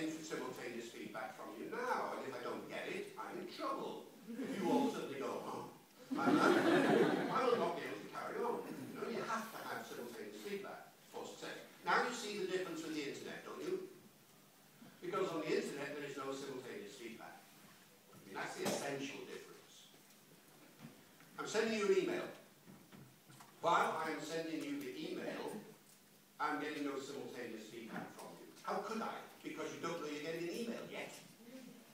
getting simultaneous feedback from you now, and if I don't get it, I'm in trouble. If you all suddenly go, oh, I will not be able to carry on. You know, you have to have simultaneous feedback for success. Now you see the difference with the internet, don't you? Because on the internet there is no simultaneous feedback. I mean, that's the essential difference. I'm sending you an email. While I am sending you the email, I'm getting no simultaneous feedback from you. How could I? Because you don't know you're getting an email yet.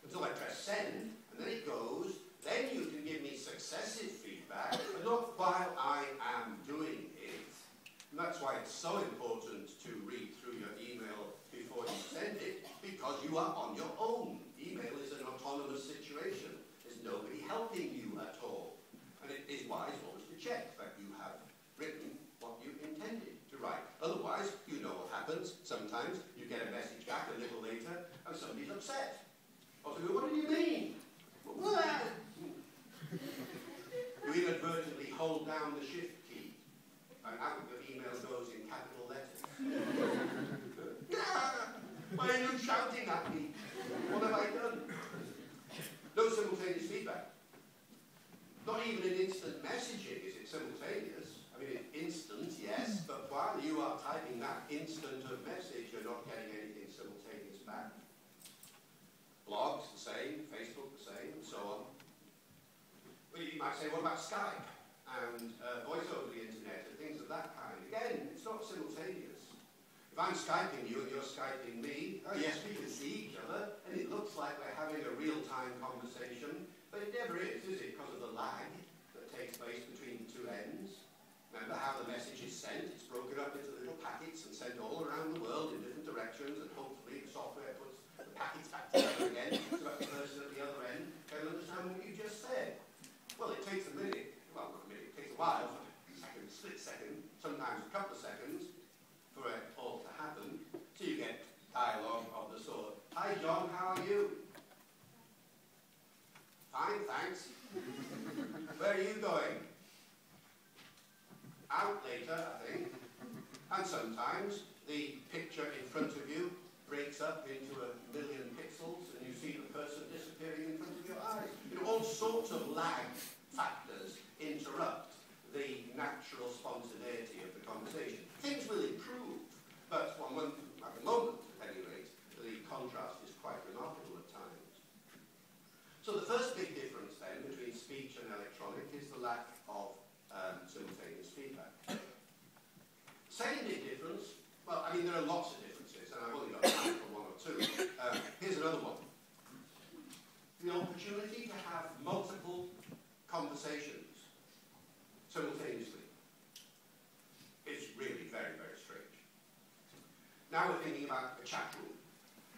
Until I press send, and then it goes, then you can give me successive feedback, but not while I am doing it. And that's why it's so important to read through your email before you send it, because you are on your own. Email is an autonomous situation. There's nobody helping you at all. And it is wise always to check that you have written what you intended to write. Otherwise, you know what happens. Sometimes you get a message back a little later and somebody's upset. Or they go, what do you mean? What? You inadvertently hold down the shift key and out the email goes in capital letters. Why are you shouting at me? What have I done? No simultaneous feedback. Not even in instant messaging is it simultaneous. I mean, it's instant, yes, but while you are typing that instant of message, you're not getting anything simultaneous back. Blogs the same, Facebook the same, and so on. But you might say, what about Skype and voice over the internet and things of that kind? Again, it's not simultaneous. If I'm Skyping you and you're Skyping me, oh yes, we can see each other, and it looks like we're having a real-time conversation, but it never is it? Because of the lag that takes place between the two ends. Remember how the message is sent? It's broken up into little packets and sent all around the world in different directions, and hopefully the software puts the packets back together again so that the person at the other end can understand what you just said. Well, it takes a minute, well, not a minute, it takes a while, a second, split second, sometimes a couple of seconds for it all to happen, so you get dialogue of the sort, hi John, how are you? Fine, thanks. Where are you going? Out later, I think. And sometimes the picture in front of you breaks up into 1 million pixels and you see the person disappearing in front of your eyes. You know, all sorts of lag factors interrupt the natural spontaneity of the conversation. Things will improve, but at the moment, at any rate, the contrast is quite remarkable at times. So the first big difference then between speech and electronic is the lack of simultaneous feedback. Second big difference, well, I mean, there are lots of differences, and I've only got time for one or two. Here's another one. The opportunity to have multiple conversations simultaneously is really very, very strange. Now we're thinking about a chat room.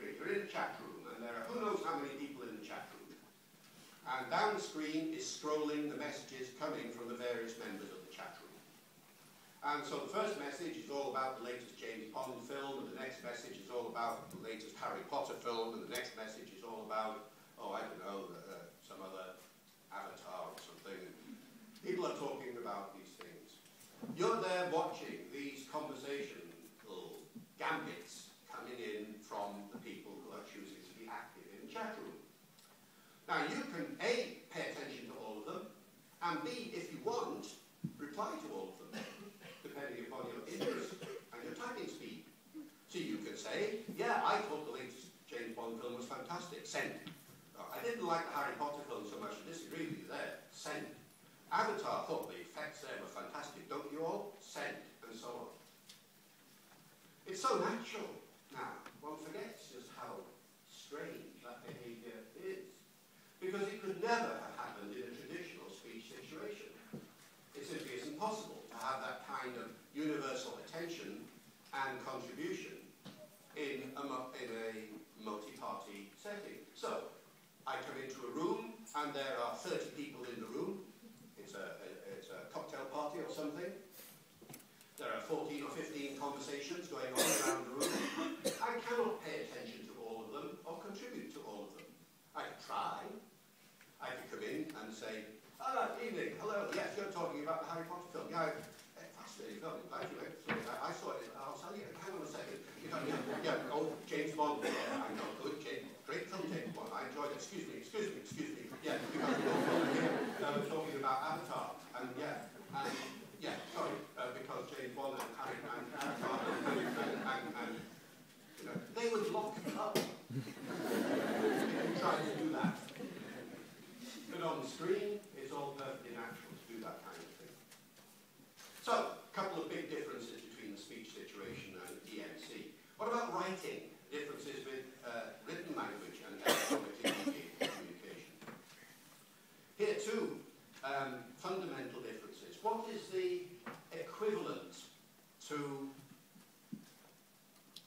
You're in a chat room, and there are who knows how many people in the chat room. And down the screen is scrolling the messages coming from the various members of the chat room. And so the first message is all about the latest James Bond film, and the next message is all about the latest Harry Potter film, and the next message is all about, oh, I don't know, some other Avatar or something. People are talking about these things. You're there watching these conversational gambits coming in from the people who are choosing to be active in the chat room. Now, you can, A, pay attention to all of them, and B, if you want, reply to all of them, depending upon your interest and your typing speed. So you can say, yeah, I thought the latest James Bond film was fantastic, send. I didn't like the Harry Potter film so much, I disagree with you there, send. Avatar, thought the effects there were fantastic, don't you all? Send, and so on. It's so natural now, one forgets just how strange that behavior is. Because it could never have happened in a traditional speech situation. It simply isn't possible to have that kind of universal attention and contribution in a multi-party setting. So, I come into a room and there are 30 people in the room. It's a cocktail party or something. There are 14 or 15 conversations going on around the room. I cannot pay attention to all of them or contribute to all of them. I could try. I could come in and say, evening, hello, yes, you're talking about the Harry Potter film. Yeah, fascinating film. I saw it. I'll tell you, hang on a second. Oh, James Bond, yeah, I know. talking about Avatar, and sorry, because James Bond and Avatar, and you know, they would lock it up if you try to do that. But on the screen, it's all perfectly natural to do that kind of thing. So, a couple of big differences between the speech situation and EMC. What about writing? Differences with written language and electronic communication. Here too, fundamental differences. What is the equivalent to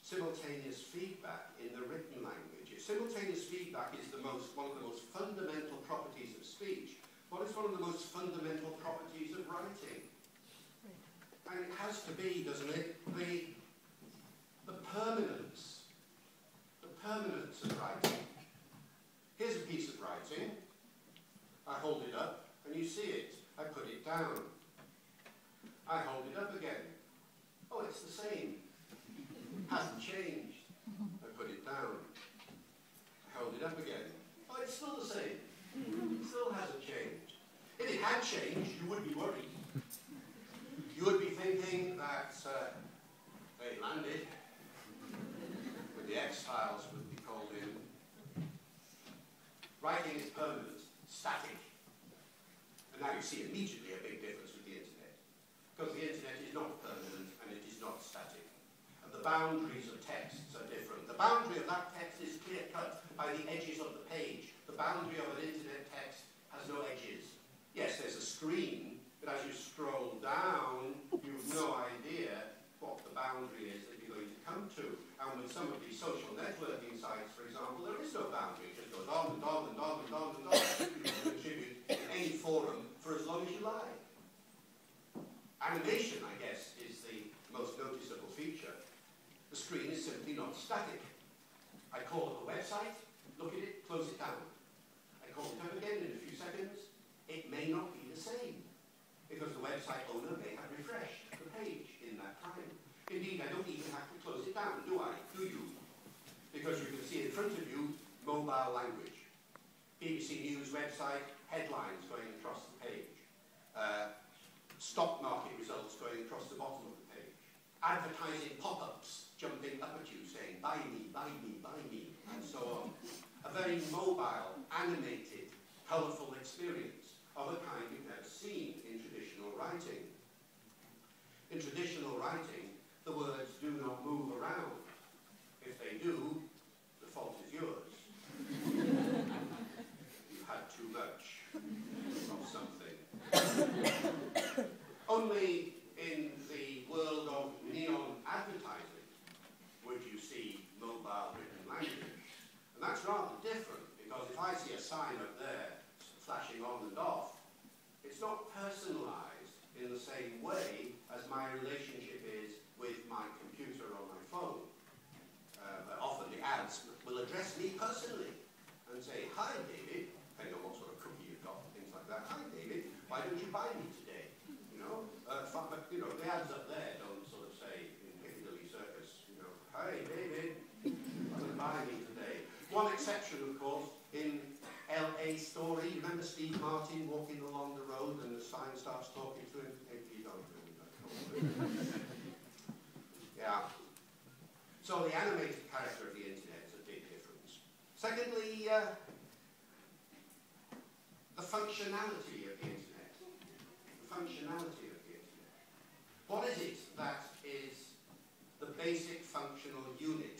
simultaneous feedback in the written language? If simultaneous feedback is one of the most fundamental properties of speech, what is one of the most fundamental properties of writing? And it has to be, doesn't it, the permanence. The permanence of writing. Here's a piece of writing. I hold it up, and you see it. I put it down. I hold it up again. Oh, it's the same. Hasn't changed. I put it down. I hold it up again. Oh, it's still the same. It still hasn't changed. If it had changed, you would be worried. You would be thinking that they landed, with the X-Files would be called in. Writing is permanent, static. And now you see immediately a big difference with the internet. Because the internet is not permanent and it is not static. And the boundaries of texts are different. The boundary of that text is clear-cut by the edges of the page. The boundary of an internet text has no edges. Yes, there's a screen, but as you scroll down, you've no idea what the boundary is that you're going to come to. And with some of these social networking sites, for example, there is no boundary. It just goes on and on and on and on and on. You can contribute in any forum for as long as you like. Animation, I guess, is the most noticeable feature. The screen is simply not static. I call up a website, look at it, close it down. I call it up again in a few seconds. It may not be the same, because the website owner may have refreshed the page in that time. Indeed, I don't even have to close it down, do I? Do you? Because you can see in front of you, mobile language. BBC News website, headlines going across the page. Stock market results going across the bottom of the page. Advertising pop-ups jumping up at you saying, buy me, buy me, buy me, and so on. A very mobile, animated, colourful experience of a kind you've never seen in traditional writing. In traditional writing, the words do not move around. If they do, the fault is yours. You've had too much of something. Only in the world of neon advertising would you see mobile written language. And that's rather different, because if I see a sign up there flashing on and off, it's not personalized in the same way as my relationship is with my computer or my phone. But often the ads will address me personally and say, hi David, depending on what sort of cookie you've got, things like that. Hi David, why don't you buy me today? You know, but you know, the ads up there don't sort of say in Piccadilly Circus, you know, hi David, why don't you buy me today? One exception, of course, in L.A. Story. Remember Steve Martin walking along the road and the sign starts talking to him? Hey, you don't really know. Yeah. So the animated character of the internet is a big difference. Secondly, the functionality of the internet. The functionality of the internet. What is it that is the basic functional unit